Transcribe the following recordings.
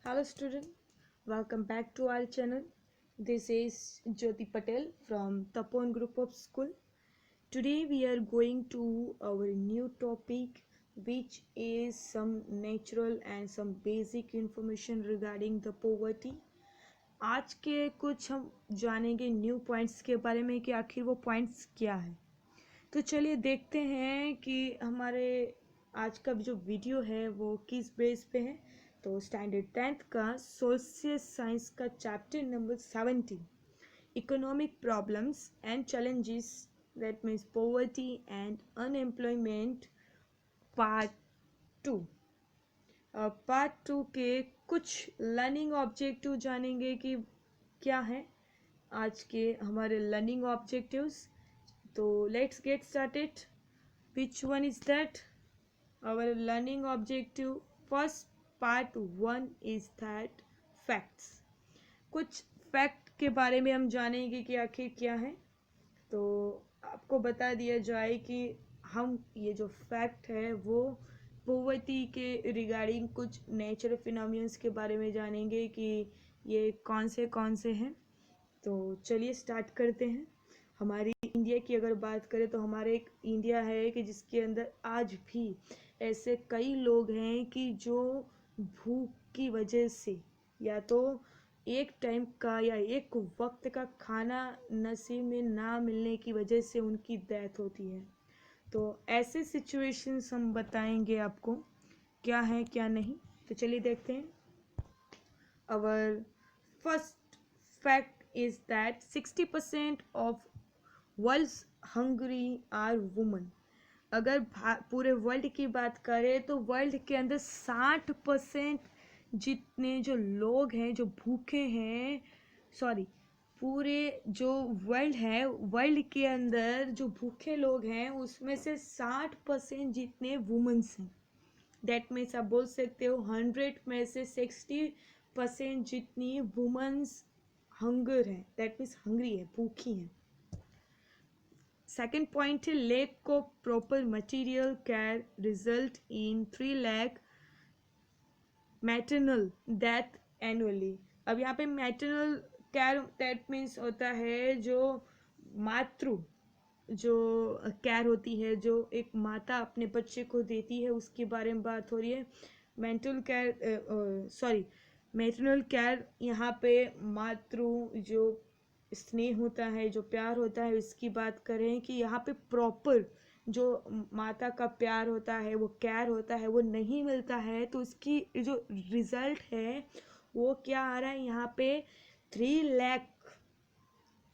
Hello student, welcome back to our channel. This is Jyoti Patel from Tapon Group of School. Today we are going to our new topic which is some natural and some basic information regarding the poverty. आज के कुछ हम जानेंगे new points के बारे में कि आखिर वो पॉइंट्स क्या है। तो चलिए देखते हैं कि हमारे आज का जो वीडियो है वो किस बेस पे है। तो स्टैंडर्ड 10th का सोशल साइंस का chapter number 17 economic problems and challenges that means poverty and unemployment part 2। Part 2 के कुछ लर्निंग ऑब्जेक्टिव जानेंगे कि क्या है आज के हमारे लर्निंग ऑब्जेक्टिव्स। तो let's get started. Which one is that? Our learning objective first part 1 is that facts. कुछ फैक्ट के बारे में हम जानेंगे कि आखिर क्या है। तो आपको बता दिया जाए कि हम ये जो फैक्ट है वो पोवर्टी के रिगार्डिंग कुछ नेचुरल फिनोमिनन्स के बारे में जानेंगे कि ये कौन से हैं। तो चलिए स्टार्ट करते हैं। हमारी इंडिया की अगर बात करें तो हमारे एक इंडिया है कि जिसके अंदर आज भी ऐसे कई लोग हैं कि जो भूख की वजह से या तो एक टाइम का या एक वक्त का खाना नसीब में ना मिलने की वजह से उनकी डेथ होती है। तो ऐसे सिचुएशंस हम बताएंगे आपको क्या है क्या नहीं। तो चलिए देखते हैं। Our first fact is that 60% of world's hungry are women. अगर पूरे वर्ल्ड की बात करें तो वर्ल्ड के अंदर 60% जितने जो लोग हैं जो भूखे हैं, पूरे जो वर्ल्ड है वर्ल्ड के अंदर जो भूखे लोग हैं उसमें से 60% जितने वुमेन्स हैं। दैट मीन्स आप बोल सकते हो 100 में से 60% जितनी वुमेन्स हंगर है, दैट मीन्स हंग्री है, भूखी हैं। सेकेंड पॉइंट है lack of proper material care result in 3 lakh maternal death annually. अब यहाँ पे मैटरनल केयर दैट मीन्स होता है जो मातृ जो केयर होती है जो एक माता अपने बच्चे को देती है उसके बारे में बात हो रही है। मैटरनल केयर यहाँ पे मातृ जो स्नेह होता है जो प्यार होता है इसकी बात करें कि यहाँ पे प्रॉपर जो माता का प्यार होता है वो केयर होता है वो नहीं मिलता है। तो उसकी जो रिजल्ट है वो क्या आ रहा है यहाँ पे 3 लाख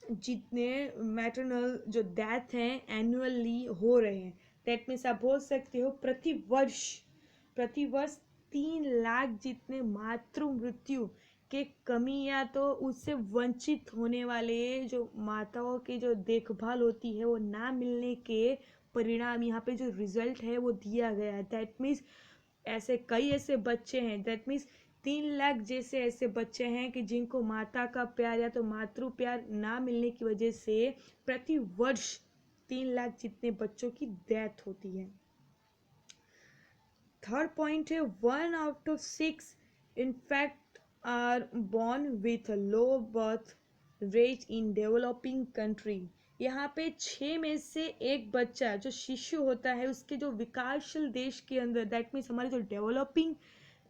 जितने मैटरनल जो डेथ हैं एनुअली हो रहे हैं। दैट मीन्स आप बोल सकते हो प्रति वर्ष 3 लाख जितने मातृ मृत्यु के कमी या तो उससे वंचित होने वाले जो माताओं की जो देखभाल होती है वो ना मिलने के परिणाम यहाँ पे जो रिजल्ट है वो दिया गया है। दैट मीन्स कई ऐसे बच्चे हैं, दैट मीन्स 3 लाख जैसे ऐसे बच्चे हैं कि जिनको माता का प्यार या तो मातृ प्यार ना मिलने की वजह से प्रति वर्ष 3 लाख जितने बच्चों की डेथ होती है। थर्ड पॉइंट है 1 out of 6 in fact are born with low birth rate in developing country. यहाँ पे 6 में से एक बच्चा जो शिशु होता है उसके जो विकासशील देश के अंदर दैट मीन्स हमारे जो डेवलपिंग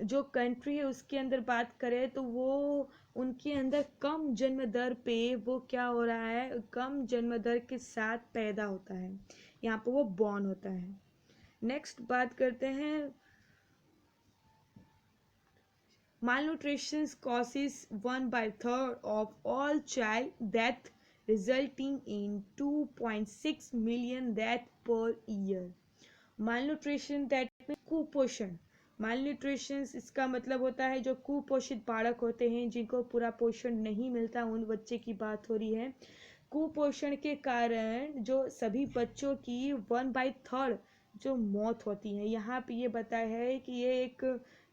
जो कंट्री है उसके अंदर बात करें तो वो उनके अंदर कम जन्म दर पे वो क्या हो रहा है, कम जन्म दर के साथ पैदा होता है, यहाँ पे वो बॉर्न होता है। नेक्स्ट बात करते हैं malnutrition causes 1/3 of all child death resulting in 2.6 million death per year. malnutrition that means कुपोषण। malnutrition इसका मतलब होता है जो कुपोषित बालक होते हैं जिनको पूरा पोषण नहीं मिलता उन बच्चे की बात हो रही है। कुपोषण के कारण जो सभी बच्चों की 1/3 जो मौत होती है। यहाँ पे ये बताया है कि ये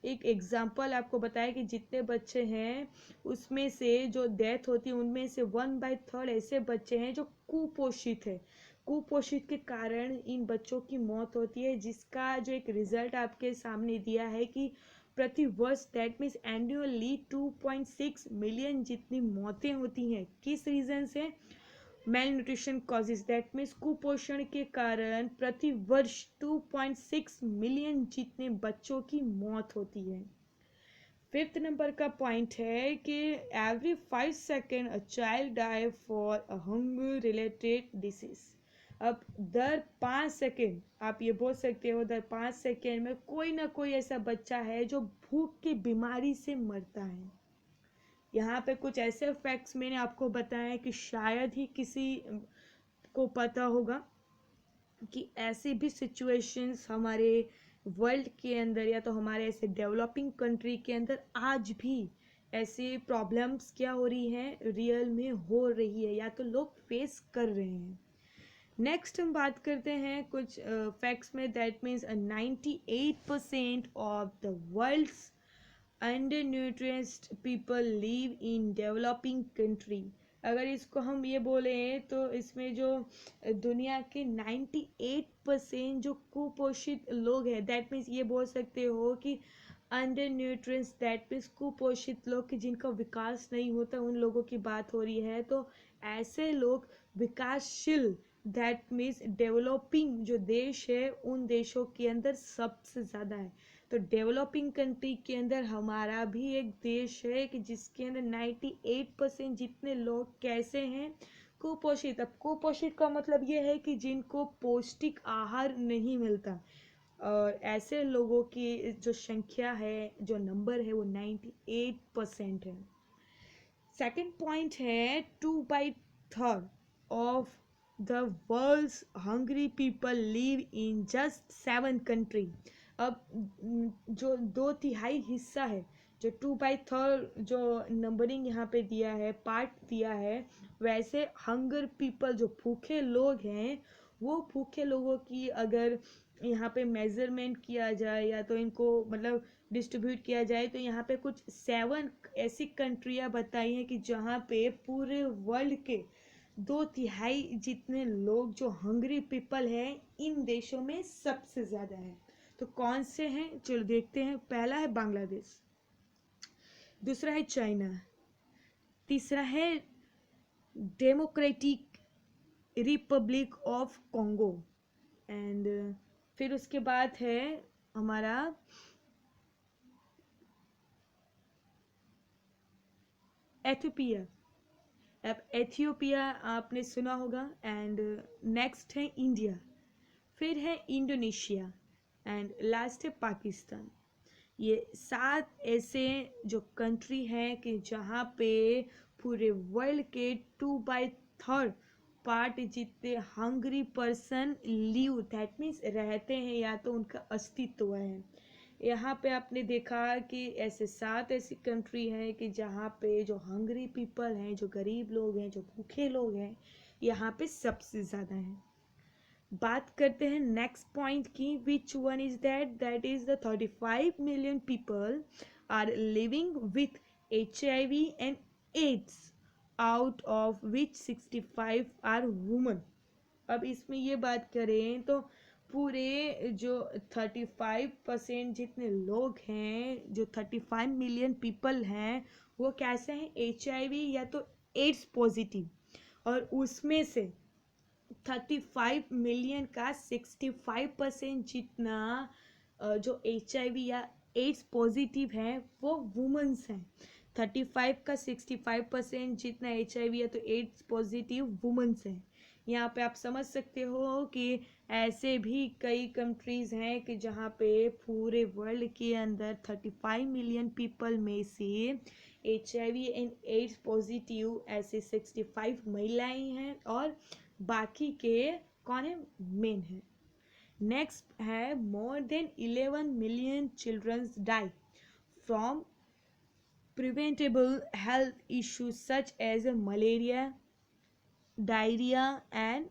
एक एग्जाम्पल आपको बताया कि जितने बच्चे हैं उसमें से जो डेथ होती है उनमें से 1/3 ऐसे बच्चे हैं जो कुपोषित है। कुपोषित के कारण इन बच्चों की मौत होती है जिसका जो एक रिजल्ट आपके सामने दिया है कि प्रति वर्ष, दैट मीन्स एनुअली 2.6 मिलियन जितनी मौतें होती हैं। किस रीज़न से? Mail nutrition causes, that means कुपोषण के कारण प्रति वर्ष 2.6 मिलियन जितने बच्चों की मौत होती है। फिफ्थ नंबर का पॉइंट है कि every 5 second a child die for a hunger related disease. अब दर 5 सेकेंड, आप ये बोल सकते हो दर 5 सेकेंड में कोई ना कोई ऐसा बच्चा है जो भूख की बीमारी से मरता है। यहाँ पे कुछ ऐसे फैक्ट्स मैंने आपको बताए कि शायद ही किसी को पता होगा कि ऐसी भी सिचुएशंस हमारे वर्ल्ड के अंदर या तो हमारे ऐसे डेवलपिंग कंट्री के अंदर आज भी ऐसी प्रॉब्लम्स क्या हो रही हैं, रियल में हो रही है या तो लोग फेस कर रहे हैं। नेक्स्ट हम बात करते हैं कुछ फैक्ट्स में, that means 98% of the world's under nutriented people live in developing country. अगर इसको हम ये बोले तो इसमें जो दुनिया के 98% जो कुपोषित लोग हैं, दैट मीन्स ये बोल सकते हो कि अंडर न्यूट्रिएंट्स, दैट मीन्स कुपोषित लोग कि जिनका विकास नहीं होता, उन लोगों की बात हो रही है। तो ऐसे लोग विकासशील, दैट मीन्स डेवलपिंग जो देश है उन देशों के अंदर सबसे ज़्यादा है। तो डेवलपिंग कंट्री के अंदर हमारा भी एक देश है कि जिसके अंदर 98% जितने लोग कैसे हैं, कुपोषित। अब कुपोषित का मतलब ये है कि जिनको पौष्टिक आहार नहीं मिलता, और ऐसे लोगों की जो संख्या है, जो नंबर है वो 98% है। सेकेंड पॉइंट है 2/3 of the world's hungry people live in just 7 country. अब जो 2/3 हिस्सा है, जो 2/3 जो नंबरिंग यहाँ पे दिया है, पार्ट दिया है, वैसे हंगर पीपल जो भूखे लोग हैं, वो भूखे लोगों की अगर यहाँ पे मेजरमेंट किया जाए या तो इनको मतलब डिस्ट्रीब्यूट किया जाए तो यहाँ पे कुछ 7 ऐसी कंट्रियाँ बताई हैं कि जहाँ पे पूरे वर्ल्ड के 2/3 जितने लोग जो हंग्री पीपल हैं इन देशों में सबसे ज़्यादा है। तो कौन से हैं, चलो देखते हैं। पहला है बांग्लादेश, दूसरा है चाइना, तीसरा है democratic Republic of Congo, and फिर उसके बाद है हमारा एथियोपिया। अब एथियोपिया आपने सुना होगा। एंड नेक्स्ट है इंडिया, फिर है इंडोनेशिया, एंड लास्ट है पाकिस्तान। ये 7 ऐसे जो कंट्री हैं कि जहाँ पे पूरे वर्ल्ड के 2/3 पार्ट जितने hungry person live, that means रहते हैं या तो उनका अस्तित्व है। यहाँ पे आपने देखा कि ऐसे 7 ऐसी कंट्री हैं कि जहाँ पे जो हंग्री पीपल हैं, जो गरीब लोग हैं, जो भूखे लोग हैं, यहाँ पे सबसे ज़्यादा हैं। बात करते हैं नेक्स्ट पॉइंट की, which one is that? That is the 35 million people are living with HIV and AIDS, out of which 65 are women. अब इसमें ये बात करें तो पूरे जो 35% जितने लोग हैं, जो 35 मिलियन पीपल हैं, वो कैसे हैं? HIV या तो एड्स पॉजिटिव, और उसमें से 35 मिलियन का 65% जितना जो HIV या एड्स पॉजिटिव है वो वुमेन्स हैं। 35 का 65% जितना HIV या तो एड्स पॉजिटिव वुमेन्स हैं। यहाँ पे आप समझ सकते हो कि ऐसे भी कई कंट्रीज़ हैं कि जहाँ पे पूरे वर्ल्ड के अंदर 35 मिलियन पीपल में से HIV एंड एड्स पॉजिटिव ऐसे 65 महिलाएं हैं और बाकी के कौन है? मेन है। नेक्स्ट है more than 11 million childrens die from preventable health issues such as malaria, diarrhoea and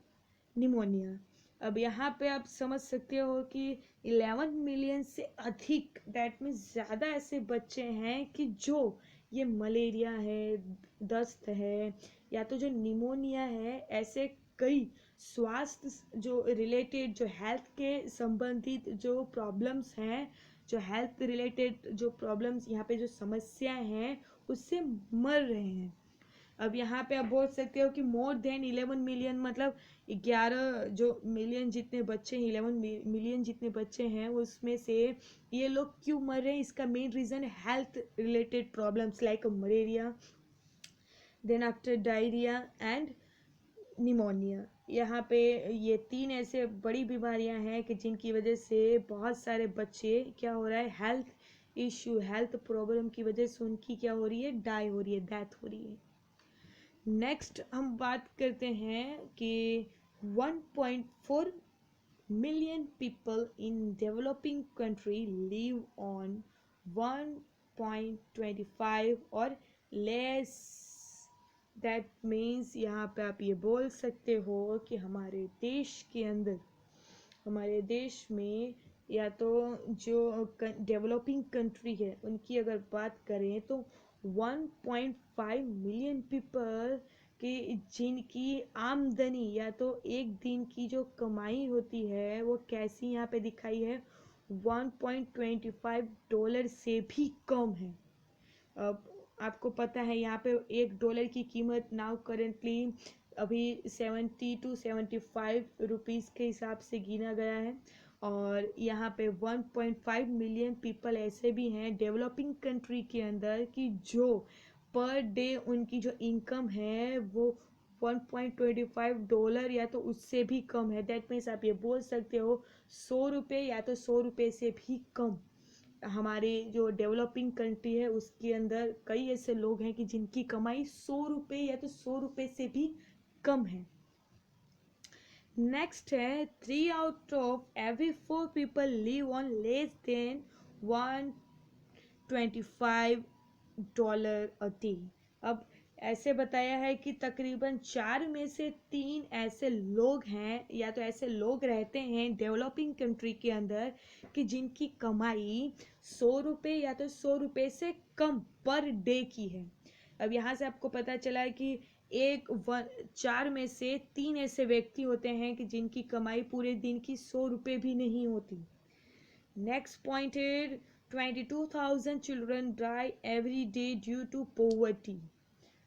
pneumonia. अब यहाँ पे आप समझ सकते हो कि 11 मिलियन से अधिक, दैट मीन्स ज़्यादा ऐसे बच्चे हैं कि जो ये मलेरिया है, दस्त है या तो जो निमोनिया है, ऐसे कई स्वास्थ्य जो रिलेटेड, जो हेल्थ के संबंधित जो प्रॉब्लम्स हैं, जो हेल्थ रिलेटेड जो प्रॉब्लम्स यहाँ पे जो समस्याएं हैं उससे मर रहे हैं। अब यहाँ पे आप बोल सकते हो कि मोर देन 11 मिलियन, मतलब 11 जो मिलियन जितने बच्चे हैं, 11 मिलियन जितने बच्चे हैं उसमें से ये लोग क्यों मर रहे हैं, इसका main reason health related problems like malaria, then after diarrhoea and pneumonia. यहाँ पे ये 3 ऐसे बड़ी बीमारियाँ हैं कि जिनकी वजह से बहुत सारे बच्चे क्या हो रहा है, हेल्थ इश्यू, हेल्थ प्रॉब्लम की वजह से उनकी क्या हो रही है, डाई हो रही है, डेथ हो रही है। नेक्स्ट हम बात करते हैं कि 1.4 million people in developing country live on 1.25 और less। दैट मीन्स यहाँ पे आप ये बोल सकते हो कि हमारे देश के अंदर, हमारे देश में या तो जो डेवलपिंग कंट्री है उनकी अगर बात करें तो 1.5 मिलियन पीपल कि जिनकी आमदनी या तो एक दिन की जो कमाई होती है वो कैसी यहाँ पे दिखाई है, $1.25 से भी कम है। अब आपको पता है यहाँ पे $1 की कीमत नाउ करेंटली अभी 70 to 75 रुपीज़ के हिसाब से गिना गया है। और यहाँ पे 1.5 मिलियन पीपल ऐसे भी हैं डेवलपिंग कंट्री के अंदर कि जो पर डे उनकी जो इनकम है वो $1.25 या तो उससे भी कम है। दैट मीन्स आप ये बोल सकते हो 100 रुपये या तो 100 रुपये से भी कम। हमारे जो डेवलपिंग कंट्री है उसके अंदर कई ऐसे लोग हैं कि जिनकी कमाई 100 रुपये या तो 100 रुपये से भी कम है। नेक्स्ट है 3 out of every 4 people live on less than $125 a day। अब ऐसे बताया है कि तकरीबन 4 में से 3 ऐसे लोग हैं या तो ऐसे लोग रहते हैं डेवलपिंग कंट्री के अंदर कि जिनकी कमाई 100 रुपये या तो 100 रुपये से कम पर डे की है। अब यहाँ से आपको पता चला है कि 4 में से 3 ऐसे व्यक्ति होते हैं कि जिनकी कमाई पूरे दिन की 100 रुपये भी नहीं होती। नेक्स्ट पॉइंट है 22,000 children die every day due to poverty.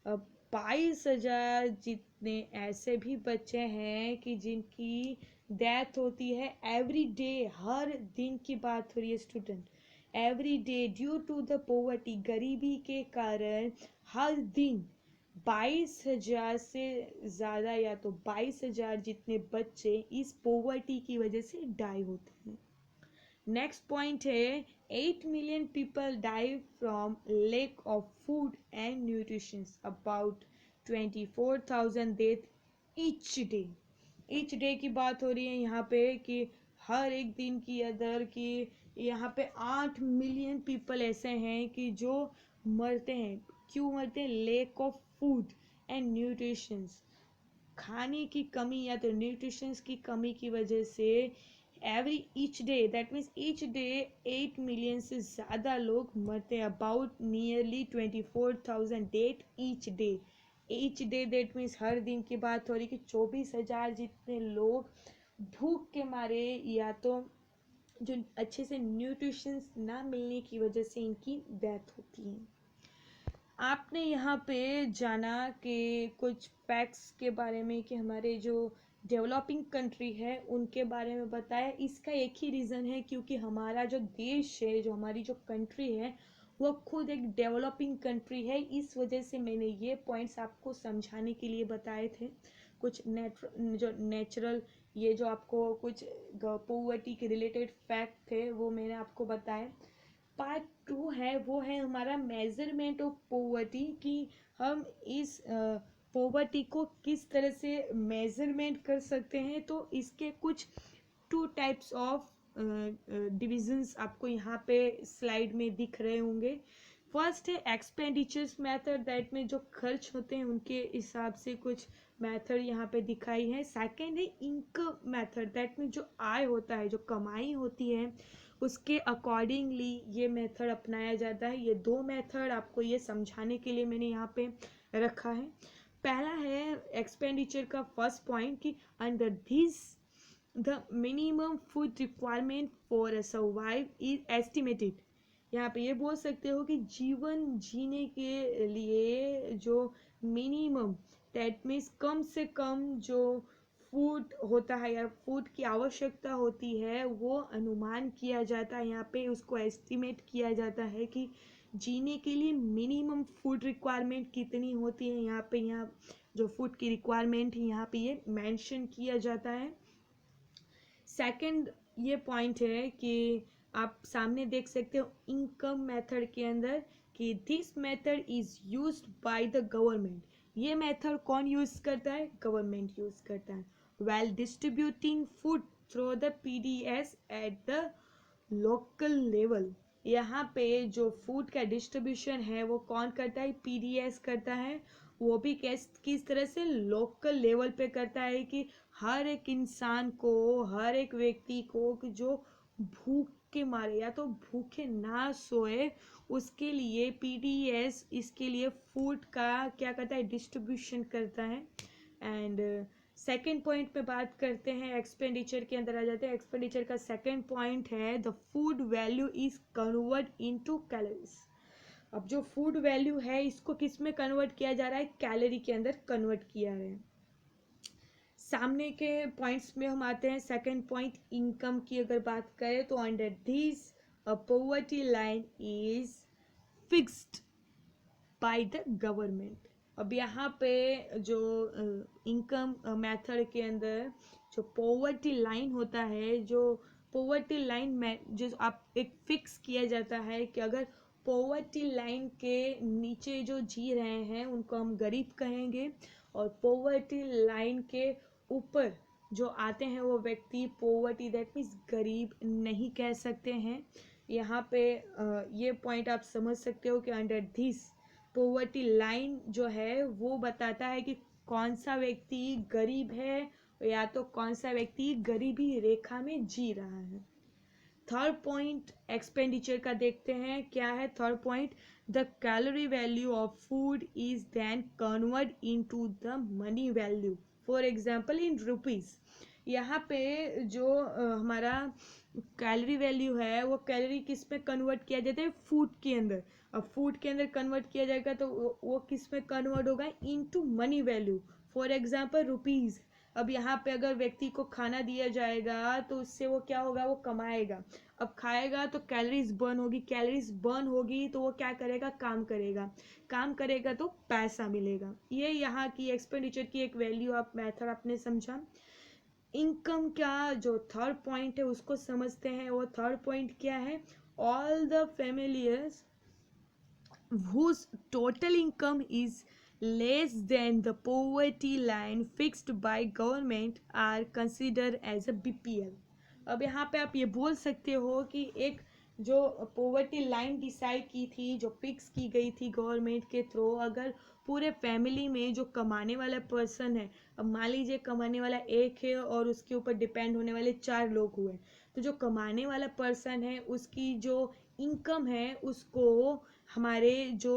अब 22,000 जितने ऐसे भी बच्चे हैं कि जिनकी डेथ होती है एवरी डे, हर दिन की बात हो रही है student, every day due to the poverty, गरीबी के कारण हर दिन 22,000 से ज़्यादा या तो 22,000 जितने बच्चे इस पॉवर्टी की वजह से डाई होते हैं। नेक्स्ट पॉइंट है 8 million people die from lack of food and nutrition, about 24,000 death each day. Each day की बात हो रही है यहाँ पे कि हर एक दिन की अदर की यहाँ पे 8 मिलियन पीपल ऐसे हैं कि जो मरते हैं। क्यों मरते हैं? Lack of food and nutritions, खाने की कमी या तो न्यूट्रिशंस की कमी की वजह से every each day, that means each day 8 million से ज़्यादा लोग मरते हैं, about nearly 24,000 death each day. Each day that means हर दिन की बात हो रही कि 24,000 जितने लोग भूख के मारे या तो जो अच्छे से न्यूट्रिशंस ना मिलने की वजह से इनकी डेथ होती है। आपने यहाँ पे जाना कि कुछ फैक्ट्स के बारे में कि हमारे जो डेवलपिंग कंट्री है उनके बारे में बताया। इसका एक ही रीज़न है क्योंकि हमारा जो देश है, जो हमारी जो कंट्री है वो खुद एक डेवलपिंग कंट्री है। इस वजह से मैंने ये पॉइंट्स आपको समझाने के लिए बताए थे। कुछ नेचुरल ये जो आपको कुछ पॉवर्टी के रिलेटेड फैक्ट थे वो मैंने आपको बताए। पार्ट 2 है वो है हमारा मेजरमेंट ऑफ पॉवर्टी, कि हम इस पॉवर्टी को किस तरह से मेजरमेंट कर सकते हैं। तो इसके कुछ 2 टाइप्स ऑफ डिविजन्स आपको यहाँ पे स्लाइड में दिख रहे होंगे। फर्स्ट है एक्सपेंडिचर्स मेथड, दैट में जो खर्च होते हैं उनके हिसाब से कुछ मेथड यहाँ पे दिखाई है। सेकंड है इनकम मेथड, दैट में जो आय होता है, जो कमाई होती है उसके अकॉर्डिंगली ये मेथड अपनाया जाता है। ये 2 मेथड आपको ये समझाने के लिए मैंने यहाँ पे रखा है। पहला है एक्सपेंडिचर का फर्स्ट पॉइंट कि under this the minimum food requirement for a survive is estimated. यहाँ पे ये बोल सकते हो कि जीवन जीने के लिए जो मिनिमम, दैट मीन्स कम से कम जो फूड होता है या फूड की आवश्यकता होती है वो अनुमान किया जाता है, यहाँ पे उसको एस्टिमेट किया जाता है कि जीने के लिए मिनिमम फूड रिक्वायरमेंट कितनी होती है। यहाँ जो फूड की रिक्वायरमेंट है यहाँ पे ये मेंशन किया जाता है। सेकंड ये पॉइंट है कि आप सामने देख सकते हो इनकम मेथड के अंदर कि this method is used by the government. ये मेथड कौन यूज करता है? गवर्नमेंट यूज करता है। Well distributing food through the PDS at the local level. यहाँ पे जो फूड का डिस्ट्रीब्यूशन है वो कौन करता है? पीडीएस करता है। वो भी किस तरह से? लोकल लेवल पे करता है कि हर एक इंसान को, हर एक व्यक्ति को कि जो भूख के मारे या तो भूखे ना सोए, उसके लिए पीडीएस इसके लिए फूड का क्या करता है? डिस्ट्रीब्यूशन करता है। एंड सेकेंड पॉइंट पे बात करते हैं, एक्सपेंडिचर के अंदर आ जाते हैं। एक्सपेंडिचर का सेकेंड पॉइंट है the food value is convert into calories. अब जो फूड वैल्यू है इसको किस में कन्वर्ट किया जा रहा है? कैलोरी के अंदर कन्वर्ट किया है। सामने के पॉइंट्स में हम आते हैं। सेकंड पॉइंट इनकम की अगर बात करें तो under this a poverty line is fixed by the government. अब यहाँ पे जो इनकम मेथड के अंदर जो पॉवर्टी लाइन होता है, जो पॉवर्टी लाइन में जो आप एक फिक्स किया जाता है कि अगर पॉवर्टी लाइन के नीचे जो जी रहे हैं उनको हम गरीब कहेंगे, और पॉवर्टी लाइन के ऊपर जो आते हैं वो व्यक्ति पॉवर्टी, दैट मीन्स गरीब नहीं कह सकते हैं। यहाँ पे ये पॉइंट आप समझ सकते हो कि अंडर दिस पॉवर्टी लाइन जो है वो बताता है कि कौन सा व्यक्ति गरीब है या तो कौन सा व्यक्ति गरीबी रेखा में जी रहा है। थर्ड पॉइंट एक्सपेंडिचर का देखते हैं, क्या है third point? The calorie value of food is then convert into the money value, for example in rupees. यहाँ पे जो हमारा कैलोरी वैल्यू है वो कैलोरी किस में कन्वर्ट किया जाता है? फूड के अंदर। अब फूड के अंदर कन्वर्ट किया जाएगा तो वो किस में कन्वर्ट होगा? Into money value, for example rupees. अब यहाँ पे अगर व्यक्ति को खाना दिया जाएगा तो उससे वो क्या होगा? वो कमाएगा। अब खाएगा तो कैलोरीज बर्न होगी, कैलोरीज बर्न होगी तो वो क्या करेगा? काम करेगा, काम करेगा तो पैसा मिलेगा। ये यहाँ की एक्सपेंडिचर की एक वैल्यू आप मेथड आपने समझा। इनकम का जो थर्ड पॉइंट है उसको समझते हैं। वो थर्ड पॉइंट क्या है? All the familiars whose total income is less than the poverty line fixed by government are considered as a BPL। अब यहाँ पे आप ये बोल सकते हो कि एक जो पोवर्टी लाइन डिसाइड की थी, जो फिक्स की गई थी गवर्नमेंट के थ्रू, अगर पूरे फैमिली में जो कमाने वाला पर्सन है, अब मान लीजिए कमाने वाला एक है और उसके ऊपर डिपेंड होने वाले 4 लोग हुए, तो जो कमाने वाला पर्सन है उसकी जो इनकम है उसको हमारे जो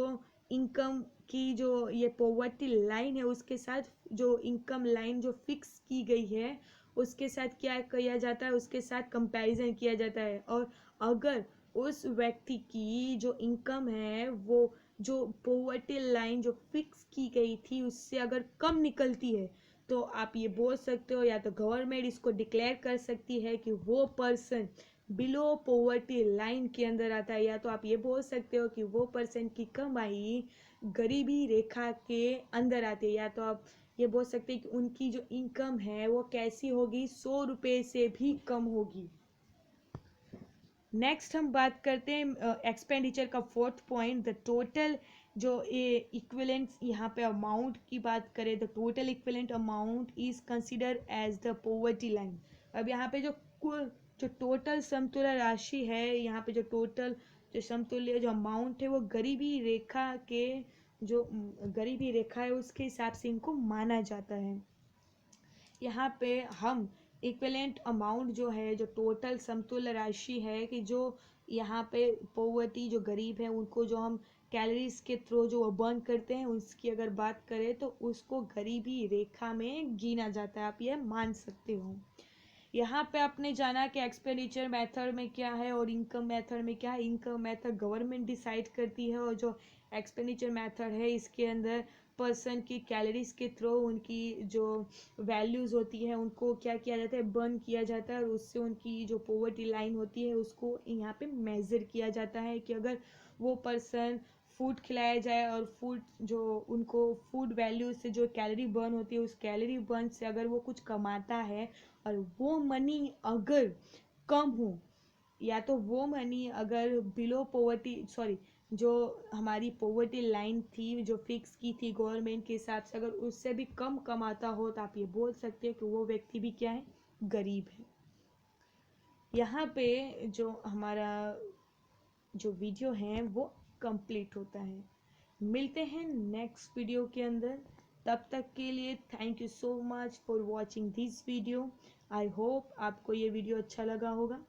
इनकम की जो ये पॉवर्टी लाइन है उसके साथ जो इनकम लाइन जो फिक्स की गई है उसके साथ क्या किया जाता है? उसके साथ कंपैरिजन किया जाता है। और अगर उस व्यक्ति की जो इनकम है वो जो पॉवर्टी लाइन जो फिक्स की गई थी उससे अगर कम निकलती है तो आप ये बोल सकते हो, या तो गवर्नमेंट इसको डिक्लेयर कर सकती है कि वो पर्सन बिलो पॉवर्टी लाइन के अंदर आता है, या तो आप ये बोल सकते हो कि वो पर्सन की कमाई गरीबी रेखा के अंदर आती है, या तो आप ये बोल सकते हैं कि उनकी जो इनकम है वो कैसी होगी? 100 रुपये से भी कम होगी। नेक्स्ट हम बात करते हैं एक्सपेंडिचर का फोर्थ पॉइंट, द टोटल जो इक्विवेलेंट, यहाँ पे अमाउंट की बात करें, the total equivalent amount is consider as the poverty line. अब यहाँ पे जो कुल जो टोटल समतुल्य राशि है, यहाँ पे जो टोटल जो समतुल्य जो अमाउंट है वो गरीबी रेखा के जो गरीबी रेखा है उसके हिसाब से इनको माना जाता है। यहाँ पे हम इक्विवेलेंट अमाउंट जो है, जो टोटल समतुल्य राशि है कि जो यहाँ पे पॉवर्टी जो गरीब है उनको जो हम कैलोरीज के थ्रू जो बर्न करते हैं उसकी अगर बात करें तो उसको गरीबी रेखा में गिना जाता है, आप ये मान सकते हो। यहाँ पे आपने जाना कि एक्सपेंडिचर मेथड में क्या है और इनकम मेथड में क्या है। इनकम मेथड गवर्नमेंट डिसाइड करती है और जो एक्सपेंडिचर मेथड है इसके अंदर पर्सन की कैलोरीज के थ्रू उनकी जो वैल्यूज़ होती है उनको क्या किया जाता है, बर्न किया जाता है और उससे उनकी जो पॉवर्टी लाइन होती है उसको यहाँ पे मेज़र किया जाता है कि अगर वो पर्सन फूड खिलाया जाए और फूड जो उनको फूड वैल्यू से जो कैलोरी बर्न होती है उस कैलोरी बर्न से अगर वो कुछ कमाता है और वो मनी अगर कम हो या तो वो मनी अगर बिलो पॉवर्टी सॉरी जो हमारी पॉवर्टी लाइन थी जो फिक्स की थी गवर्नमेंट के हिसाब से अगर उससे भी कम कमाता हो तो आप ये बोल सकते हैं कि वो व्यक्ति भी क्या है, गरीब है। यहाँ पे जो हमारा जो वीडियो है वो कंप्लीट होता है। मिलते हैं नेक्स्ट वीडियो के अंदर। तब तक के लिए thank you so much for watching this video. I hope आपको ये वीडियो अच्छा लगा होगा।